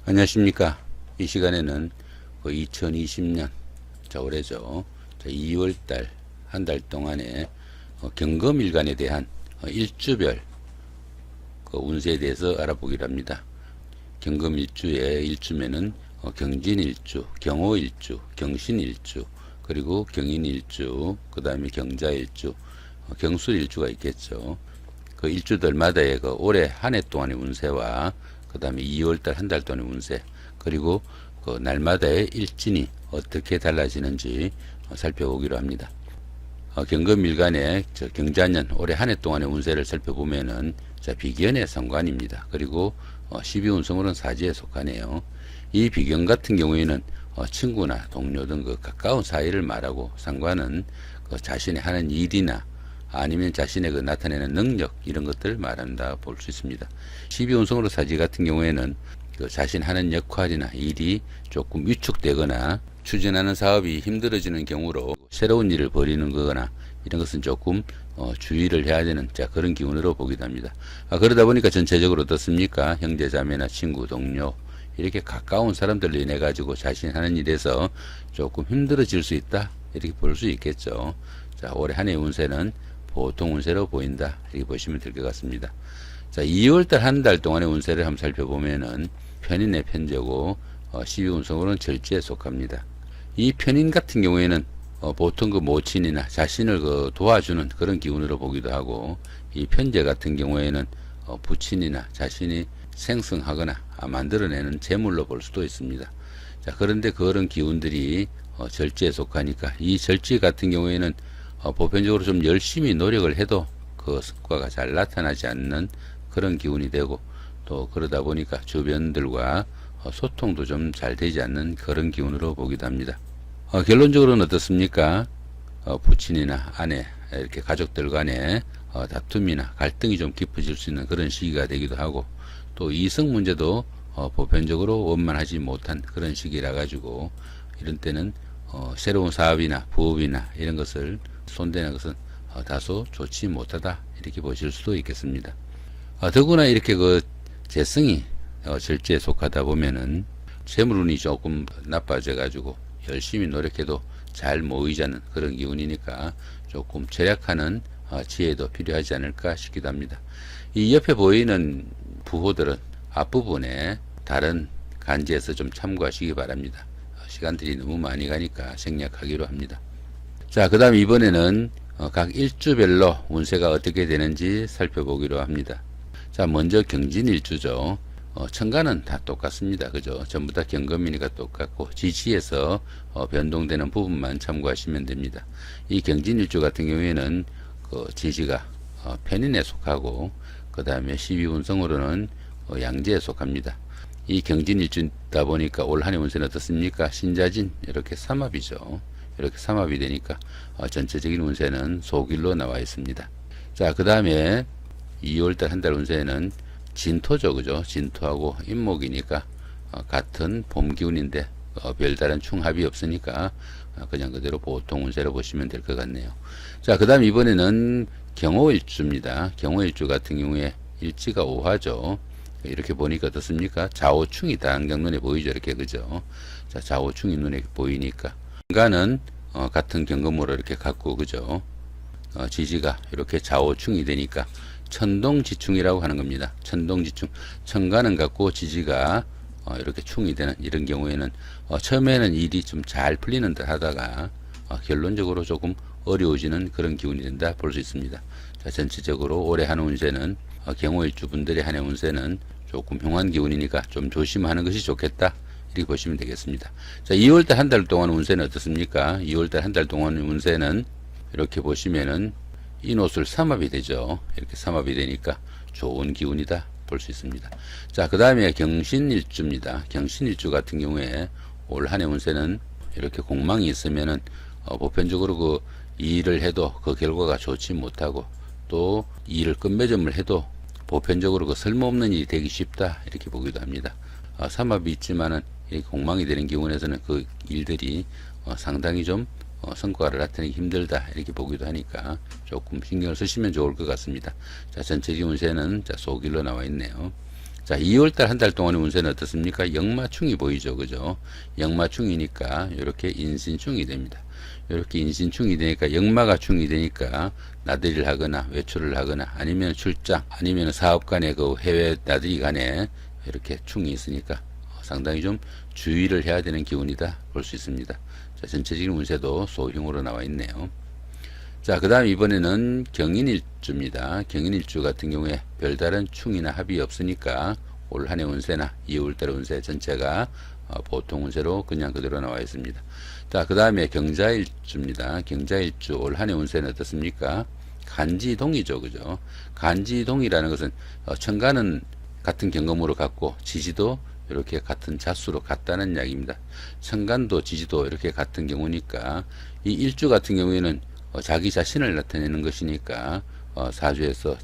안녕하십니까. 이 시간에는 2020년 올해죠. 2월달 한 달 동안의 경금일간에 대한 일주별 운세에 대해서 알아보기로 합니다. 경금일주의 일주면은 경진일주, 경호일주, 경신일주, 그리고 경인일주, 그 다음에 경자일주, 경술일주가 있겠죠. 그 일주들마다의 올해 한 해 동안의 운세와 그 다음에 2월달 한 달 동안의 운세, 그리고 그 날마다의 일진이 어떻게 달라지는지 살펴보기로 합니다. 경금일간의 경자년 올해 한 해 동안의 운세를 살펴보면은 비견의 상관입니다. 그리고 12운성으로는 사지에 속하네요. 이 비견 같은 경우에는 친구나 동료 등 가까운 사이를 말하고, 상관은 자신이 하는 일이나 아니면 자신의 나타내는 능력, 이런 것들을 말한다 볼 수 있습니다. 12운성으로 사지 같은 경우에는 자신 하는 역할이나 일이 조금 위축되거나 추진하는 사업이 힘들어지는 경우로 새로운 일을 벌이는 거거나 이런 것은 조금 주의를 해야 되는 그런 기운으로 보기도 합니다. 그러다 보니까 전체적으로 어떻습니까? 형제자매나 친구, 동료, 이렇게 가까운 사람들로 인해 가지고 자신이 하는 일에서 조금 힘들어질 수 있다, 이렇게 볼 수 있겠죠. 올해 한 해 운세는 보통 운세로 보인다, 이렇게 보시면 될 것 같습니다. 2월달 한 달 동안의 운세를 한번 살펴보면은 편인의 편제고 12운성으로는 절지에 속합니다. 이 편인 같은 경우에는 보통 모친이나 자신을 도와주는 그런 기운으로 보기도 하고, 이 편제 같은 경우에는 부친이나 자신이 생성하거나 만들어내는 재물로 볼 수도 있습니다. 그런데 그런 기운들이 절지에 속하니까 이 절지 같은 경우에는 보편적으로 좀 열심히 노력을 해도 그 성과가 잘 나타나지 않는 그런 기운이 되고, 또 그러다 보니까 주변들과 소통도 좀 잘 되지 않는 그런 기운으로 보기도 합니다. 결론적으로는 어떻습니까? 부친이나 아내, 이렇게 가족들 간에 다툼이나 갈등이 좀 깊어질 수 있는 그런 시기가 되기도 하고, 또 이성 문제도 보편적으로 원만하지 못한 그런 시기라 가지고, 이런 때는 새로운 사업이나 부업이나 이런 것을 손대는 것은 다소 좋지 못하다, 이렇게 보실 수도 있겠습니다. 더구나 이렇게 재성이 절지에 속하다 보면은 재물운이 조금 나빠져 가지고 열심히 노력해도 잘 모이지 않는 그런 기운이니까 조금 절약하는 지혜도 필요하지 않을까 싶기도 합니다. 이 옆에 보이는 부호들은 앞부분에 다른 간지에서 좀 참고하시기 바랍니다. 시간들이 너무 많이 가니까 생략하기로 합니다. 그 다음 이번에는 각 일주별로 운세가 어떻게 되는지 살펴보기로 합니다. 먼저 경진일주죠. 천간은 다 똑같습니다. 그죠? 전부 다 경금이니까 똑같고, 지지에서 변동되는 부분만 참고하시면 됩니다. 이 경진일주 같은 경우에는 지지가 편인에 속하고, 그 다음에 12운성으로는 양재에 속합니다. 이 경진일주다 보니까 올 한해 운세는 어떻습니까? 신자진, 이렇게 삼합이죠. 이렇게 삼합이 되니까 전체적인 운세는 소길로 나와 있습니다. 그 다음에 2월달 한 달 운세는 진토죠. 그죠? 진토하고 인목이니까 같은 봄 기운인데 별다른 충합이 없으니까 그냥 그대로 보통 운세로 보시면 될 것 같네요. 그 다음 이번에는 경호일주입니다. 경호일주 같은 경우에 일지가 오화죠. 이렇게 보니까 어떻습니까? 좌우충이 단강 눈에 보이죠. 이렇게, 그죠? 좌우충이 눈에 보이니까 인간은 같은 경금으로 이렇게 갖고, 그죠? 지지가 이렇게 좌우충이 되니까 천동지충이라고 하는 겁니다. 천동지충. 천간은 같고 지지가 이렇게 충이 되는 이런 경우에는 처음에는 일이 좀 잘 풀리는 듯 하다가 결론적으로 조금 어려워지는 그런 기운이 된다 볼 수 있습니다. 전체적으로 올해 한 해 운세는 경호일주 분들의 한 해 운세는 조금 흉한 기운이니까 좀 조심하는 것이 좋겠다, 이렇게 보시면 되겠습니다. 2월달 한 달 동안 운세는 어떻습니까? 2월달 한 달 동안 운세는 이렇게 보시면은 인옷을 삼합이 되죠. 이렇게 삼합이 되니까 좋은 기운이다 볼 수 있습니다. 그 다음에 경신일주입니다. 경신일주 같은 경우에 올 한 해 운세는 이렇게 공망이 있으면은 보편적으로 일을 해도 그 결과가 좋지 못하고, 또 일을 끝맺음을 해도 보편적으로 쓸모없는 일이 되기 쉽다, 이렇게 보기도 합니다. 삼합이 있지만은 공망이 되는 기운에서는 그 일들이 상당히 좀 성과를 나타내기 힘들다, 이렇게 보기도 하니까 조금 신경을 쓰시면 좋을 것 같습니다. 전체적인 운세는 소길로 나와 있네요. 자, 2월달 한 달 동안의 운세는 어떻습니까? 역마충이 보이죠. 그죠? 역마충이니까 이렇게 인신충이 됩니다. 이렇게 인신충이 되니까 역마가 충이 되니까 나들이를 하거나 외출을 하거나 아니면 출장 아니면 사업 간에 그 해외 나들이 간에 이렇게 충이 있으니까 상당히 좀 주의를 해야 되는 기운이다 볼 수 있습니다. 자, 전체적인 운세도 소흉으로 나와 있네요. 자, 그 다음 이번에는 경인일주입니다. 경인일주 같은 경우에 별다른 충이나 합이 없으니까 올 한해 운세나 2월달 운세 전체가 보통 운세로 그냥 그대로 나와 있습니다. 자, 그 다음에 경자일주입니다. 경자일주 올 한해 운세는 어떻습니까? 간지동이죠. 그죠? 간지동이라는 것은 천간은 같은 경금으로 같고 지지도 이렇게 같은 자수로 같다는 이야기입니다. 천간도 지지도 이렇게 같은 경우니까 이 일주 같은 경우에는 자기 자신을 나타내는 것이니까 사주에서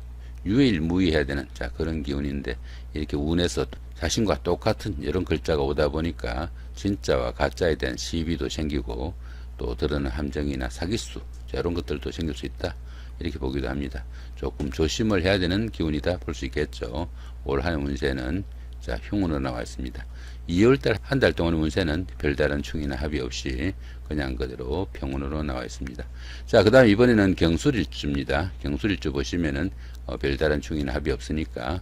유일무이해야 되는 자 그런 기운인데 이렇게 운에서 자신과 똑같은 이런 글자가 오다 보니까 진짜와 가짜에 대한 시비도 생기고 또 드러난 함정이나 사기수 자, 이런 것들도 생길 수 있다 이렇게 보기도 합니다. 조금 조심을 해야 되는 기운이다 볼 수 있겠죠. 올 한해 운세는 자 흉으로 나와 있습니다. 2월달 한 달 동안의 운세는 별다른 충이나 합의 없이 그냥 그대로 평운으로 나와 있습니다. 자, 그 다음 이번에는 경술일주입니다. 경술일주 보시면은 별다른 충이나 합의 없으니까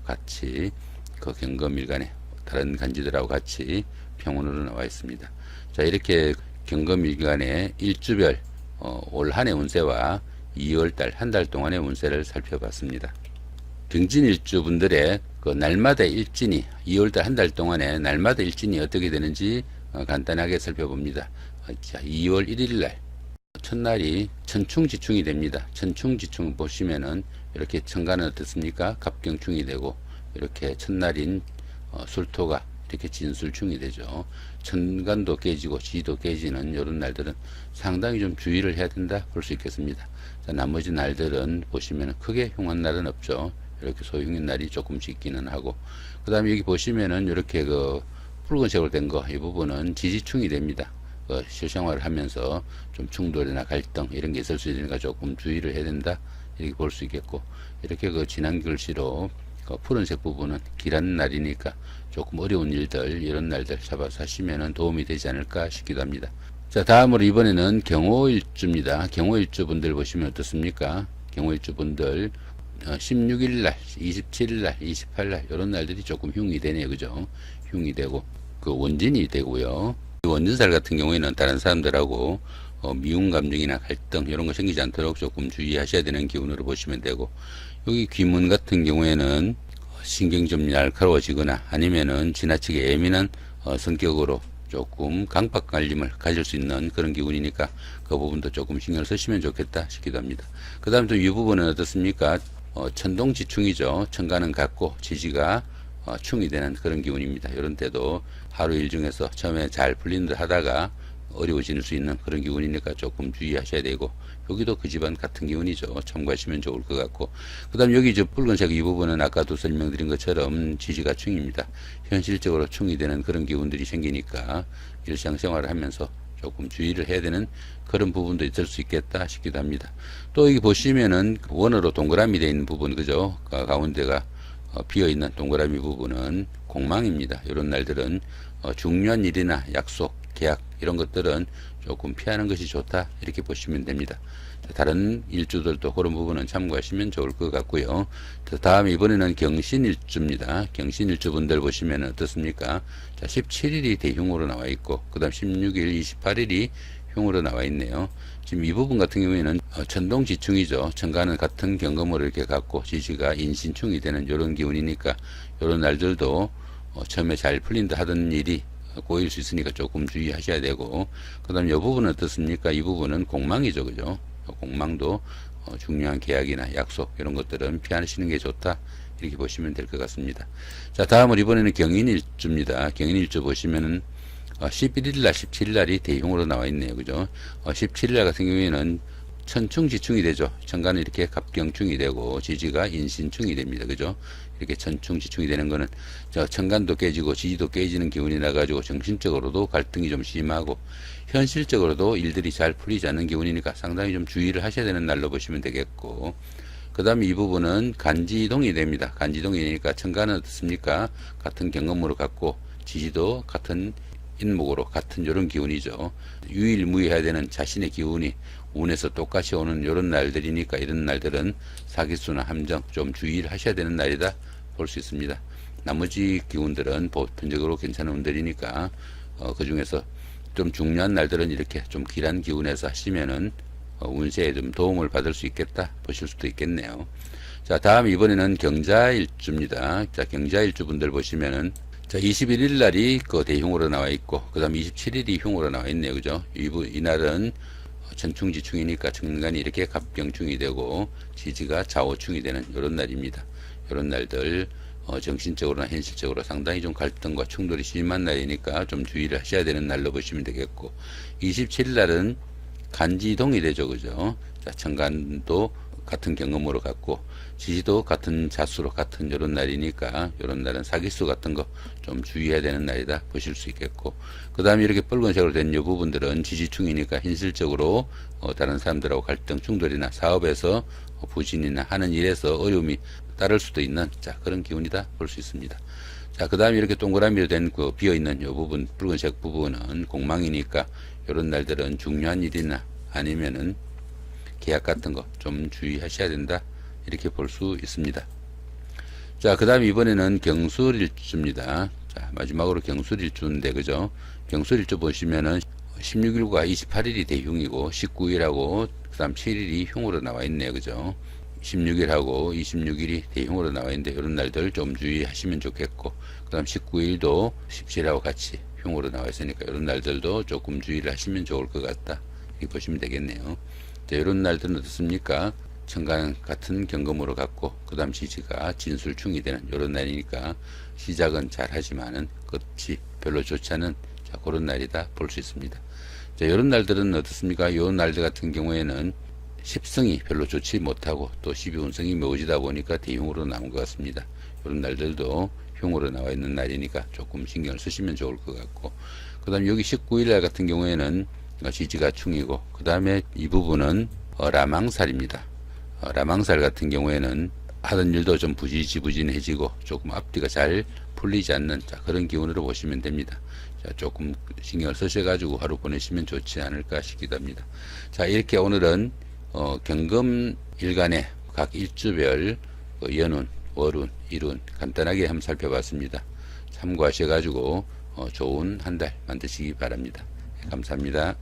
같이 그 경금일간에 다른 간지들하고 같이 평운으로 나와 있습니다. 자, 이렇게 경금일간의 일주별 올 한해 운세와 2월달 한 달 동안의 운세를 살펴봤습니다. 경진일주 분들의 그 날마다 일진이 2월달 한 달 동안에 날마다 일진이 어떻게 되는지 간단하게 살펴봅니다. 자, 2월 1일 날 첫날이 천충지충이 됩니다. 천충지충 보시면은 이렇게 천간은 어떻습니까? 갑경충이 되고 이렇게 첫날인 술토가 이렇게 진술충이 되죠. 천간도 깨지고 지도 깨지는 이런 날들은 상당히 좀 주의를 해야 된다 볼 수 있겠습니다. 자, 나머지 날들은 보시면 크게 흉한 날은 없죠. 이렇게 소흉인 날이 조금씩 있기는 하고 그 다음에 여기 보시면은 이렇게 그 붉은색으로 된 거 이 부분은 지지충이 됩니다. 실생활을 하면서 좀 충돌이나 갈등 이런 게 있을 수 있으니까 조금 주의를 해야 된다 이렇게 볼 수 있겠고 이렇게 그 진한 글씨로 그 푸른색 부분은 길한 날이니까 조금 어려운 일들 이런 날들 잡아서 하시면은 도움이 되지 않을까 싶기도 합니다. 자, 다음으로 이번에는 경호일주입니다. 경호일주 분들 보시면 어떻습니까? 경호일주 분들 16일날, 27일날, 28일날 이런 날들이 조금 흉이 되네요. 그죠? 흉이 되고 그 원진이 되고요. 원진살 같은 경우에는 다른 사람들하고 미움 감정이나 갈등 이런 거 생기지 않도록 조금 주의하셔야 되는 기운으로 보시면 되고 여기 귀문 같은 경우에는 신경이 좀 날카로워지거나 아니면은 지나치게 예민한 성격으로 조금 강박관림을 가질 수 있는 그런 기운이니까 그 부분도 조금 신경을 쓰시면 좋겠다 싶기도 합니다. 그 다음에 또 이 부분은 어떻습니까? 천동지충이죠. 천간은 같고 지지가 충이 되는 그런 기운입니다. 이런 때도 하루 일 중에서 처음에 잘 풀린 듯 하다가 어려워질 수 있는 그런 기운이니까 조금 주의하셔야 되고 여기도 그 집안 같은 기운이죠. 참고하시면 좋을 것 같고 그 다음 여기 저 붉은색 이 부분은 아까도 설명드린 것처럼 지지가 충입니다. 현실적으로 충이 되는 그런 기운들이 생기니까 일상생활을 하면서 조금 주의를 해야 되는 그런 부분도 있을 수 있겠다 싶기도 합니다. 또 여기 보시면은 원으로 동그라미 되어 있는 부분 그죠? 가운데가 비어있는 동그라미 부분은 공망입니다. 이런 날들은 중요한 일이나 약속, 계약 이런 것들은 조금 피하는 것이 좋다 이렇게 보시면 됩니다. 다른 일주들도 그런 부분은 참고하시면 좋을 것 같고요. 다음 이번에는 경신일주입니다. 경신일주 분들 보시면 어떻습니까? 자, 17일이 대흉으로 나와 있고 그 다음 16일, 28일이 흉으로 나와 있네요. 지금 이 부분 같은 경우에는 천동지충이죠. 천간은 같은 경금으로 이렇게 갖고 지지가 인신충이 되는 이런 기운이니까 이런 날들도 처음에 잘 풀린다 하던 일이 고일 수 있으니까 조금 주의하셔야 되고 그 다음 이 부분은 어떻습니까? 이 부분은 공망이죠. 그죠? 공망도 중요한 계약이나 약속 이런 것들은 피하시는 게 좋다 이렇게 보시면 될 것 같습니다. 자, 다음으로 이번에는 경인일주입니다. 경인일주 보시면은 11일날 17일날이 대흉으로 나와 있네요. 그죠? 17일날 같은 경우에는 천충지충이 되죠. 천간은 이렇게 갑경충이 되고 지지가 인신충이 됩니다. 그죠? 이렇게 천충지충이 되는 거는 천간도 깨지고 지지도 깨지는 기운이 나가지고 정신적으로도 갈등이 좀 심하고 현실적으로도 일들이 잘 풀리지 않는 기운이니까 상당히 좀 주의를 하셔야 되는 날로 보시면 되겠고 그 다음에 이 부분은 간지동이 됩니다. 간지동이 되니까 천간은 어떻습니까? 같은 경금으로 갖고 지지도 같은 인목으로 같은 이런 기운이죠. 유일무이해야 되는 자신의 기운이 운에서 똑같이 오는 이런 날들이니까 이런 날들은 사기수나 함정 좀 주의를 하셔야 되는 날이다 볼 수 있습니다. 나머지 기운들은 보편적으로 괜찮은 운들이니까 그 중에서 좀 중요한 날들은 이렇게 좀 길한 기운에서 하시면은 운세에 좀 도움을 받을 수 있겠다 보실 수도 있겠네요. 자, 다음 이번에는 경자일주입니다. 자, 경자일주 분들 보시면은 자, 21일 날이 그 대흉으로 나와 있고, 그 다음 27일이 흉으로 나와 있네요. 그죠? 이날은 천충지충이니까 천간이 이렇게 갑경충이 되고, 지지가 좌우충이 되는 이런 날입니다. 이런 날들, 정신적으로나 현실적으로 상당히 좀 갈등과 충돌이 심한 날이니까 좀 주의를 하셔야 되는 날로 보시면 되겠고, 27일 날은 간지동이 되죠. 그죠? 자, 천간도 같은 경험으로 갖고, 지지도 같은 자수로 같은 이런 날이니까 이런 날은 사기수 같은 거 좀 주의해야 되는 날이다 보실 수 있겠고, 그 다음에 이렇게 빨간색으로 된 이 부분들은 지지충이니까 현실적으로 다른 사람들하고 갈등 충돌이나 사업에서 부진이나 하는 일에서 어려움이 따를 수도 있는 자 그런 기운이다 볼 수 있습니다. 자, 그 다음에 이렇게 동그라미로 된 그 비어있는 이 부분, 붉은색 부분은 공망이니까 이런 날들은 중요한 일이나 아니면은 계약 같은 거 좀 주의하셔야 된다 이렇게 볼 수 있습니다. 자, 그 다음에 이번에는 경술일주입니다. 자, 마지막으로 경술일주인데 그죠? 경술일주 보시면은 16일과 28일이 대흉이고 19일하고 그 다음 7일이 흉으로 나와 있네요. 그죠? 16일하고 26일이 대흉으로 나와 있는데 이런 날들 좀 주의하시면 좋겠고, 그 다음 19일도 17일하고 같이 흉으로 나와 있으니까 이런 날들도 조금 주의를 하시면 좋을 것 같다 이렇게 보시면 되겠네요. 자, 이런 날들은 어떻습니까? 천간 같은 경금으로 갖고 그 다음 지지가 진술충이 되는 이런 날이니까 시작은 잘 하지만은 끝이 별로 좋지 않은 자, 그런 날이다 볼 수 있습니다. 자, 이런 날들은 어떻습니까? 이 날들 같은 경우에는 십성이 별로 좋지 못하고 또 12운성이 묘지다 보니까 대흉으로 나온 것 같습니다. 이런 날들도 흉으로 나와 있는 날이니까 조금 신경을 쓰시면 좋을 것 같고, 그 다음에 여기 19일 날 같은 경우에는 지지가 충이고, 그 다음에 이 부분은 라망살입니다. 라망살 같은 경우에는 하던 일도 좀 부지지부진해지고 조금 앞뒤가 잘 풀리지 않는 자, 그런 기운으로 보시면 됩니다. 자, 조금 신경을 쓰셔가지고 하루 보내시면 좋지 않을까 싶기도 합니다. 자, 이렇게 오늘은 경금 일간의 각 일주별 연운, 월운, 일운 간단하게 한번 살펴봤습니다. 참고하셔가지고 좋은 한 달 만드시기 바랍니다. 감사합니다.